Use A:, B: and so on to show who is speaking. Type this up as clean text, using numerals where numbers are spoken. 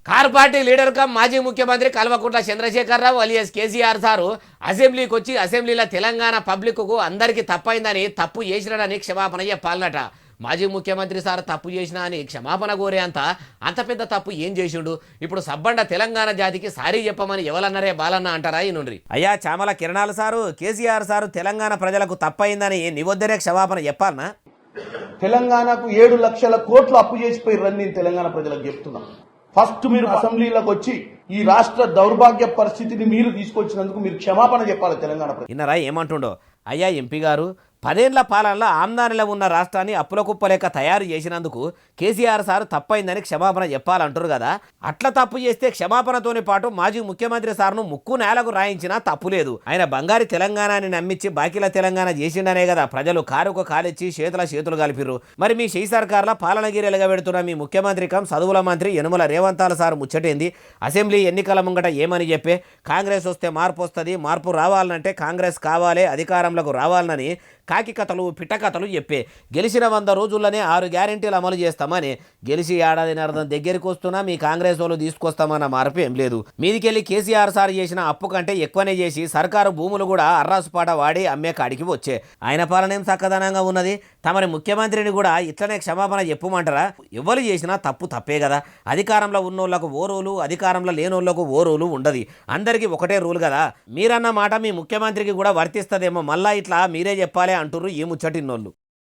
A: Car party leader come మాజీ ముఖ్యమంత్రి Kalvakuntla Chandrashekar Rao alias KCR sir అసెంబ్లీకి వచ్చి అసెంబ్లీలో తెలంగాణ పబ్లిక్కు అందరికీ తప్పైందని తప్పు చేసినాడని క్షమాపణ చెప్పాలన్నట. మాజీ ముఖ్యమంత్రి సార్ తప్పు చేసినా అని క్షమాపణ కోరే అంత పెద్ద తప్పు ఏం చేసిండు? ఇప్పుడు సబ్బండ తెలంగాణ జాతికి సారీ చెప్పమని ఎవరన్నారే బాలన్న అంటారా ఈనుండ్రి. అయ్యా చామల కిరణాల సారు కేసీఆర్ సారు తెలంగాణ ప్రజలకు తప్పైందని నివద్దరే క్షమాపణ చెప్పాలనా?
B: తెలంగాణకు 7 లక్షల కోట్లు అప్పు చేసిపోయి నేను తెలంగాణ ప్రజలకు చెప్తున్నా. ఫస్ట్ మీరు అసెంబ్లీలోకి వచ్చి ఈ రాష్ట్ర దౌర్భాగ్య పరిస్థితిని మీరు తీసుకొచ్చినందుకు మీరు క్షమాపణ చెప్పాలి తెలంగాణ ప్రజలు.
A: విన్నారా ఏమంటుండో? అయ్యా ఎంపీ గారు 10 ఏళ్ల పాలనలో ఆమ్దానిలో ఉన్న రాష్ట్రాన్ని అప్పుల కుప్పలేక తయారు చేసినందుకు కేసీఆర్ సార్ తప్పైందని క్షమాపణ చెప్పాలంటారు కదా. అట్లా తప్పు చేస్తే క్షమాపణతోని పాటు మాజీ ముఖ్యమంత్రి సార్ను ముక్కు నేలకు రాయించినా తప్పు లేదు. ఆయన బంగారి తెలంగాణని నమ్మించి బాకీల తెలంగాణ చేసిండనే కదా ప్రజలు కారుకు కాలిచ్చి చేతులు కలిపిర్రు. మరి మీ షెయి సర్కార్ల పాలనగిరి ఎలగబెడుతున్న మీ ముఖ్యమంత్రి కం చదువుల మంత్రి యనుమల రేవంతాల సార్ ముచ్చటేంది? అసెంబ్లీ ఎన్నికల ముంగట ఏమని చెప్పే కాంగ్రెస్ వస్తే మార్పు వస్తుంది, మార్పు రావాలంటే కాంగ్రెస్ కావాలి, అధికారంలోకి రావాలని కాకి కథలు పిట్టకథలు చెప్పే గెలిచిన 100 రోజుల్లోనే 6 గ్యారెంటీలు అమలు చేస్తామని, గెలిచి ఏడాదిన్నర దగ్గరికి వస్తున్నా మీ కాంగ్రెస్ వాళ్ళు తీసుకొస్తామన్న మార్పు ఏం లేదు. మీదికెళ్ళి కేసీఆర్ సార్ చేసిన అప్పు కంటే ఎక్కువనే చేసి సర్కారు భూములు కూడా అర్రాసుపాట వాడి అమ్మే కాడికి వచ్చే ఆయన పాలనేం చక్కదనంగా ఉన్నది. తమరి ముఖ్యమంత్రిని కూడా ఇట్లనే క్షమాపణ చెప్పమంటారా? ఎవరు చేసినా తప్పు తప్పే కదా. అధికారంలో ఉన్నోళ్లకు ఓ రూలు, అధికారంలో లేనోళ్లకు ఓ రూలు ఉండదు. అందరికీ ఒకటే రూల్ కదా. మీరన్న మాట మీ ముఖ్యమంత్రికి కూడా వర్తిస్తుందేమో. మళ్ళా ఇట్లా మీరే చెప్పాలి అంటుర్రు ఈ ముచ్చటిన్నోళ్ళు.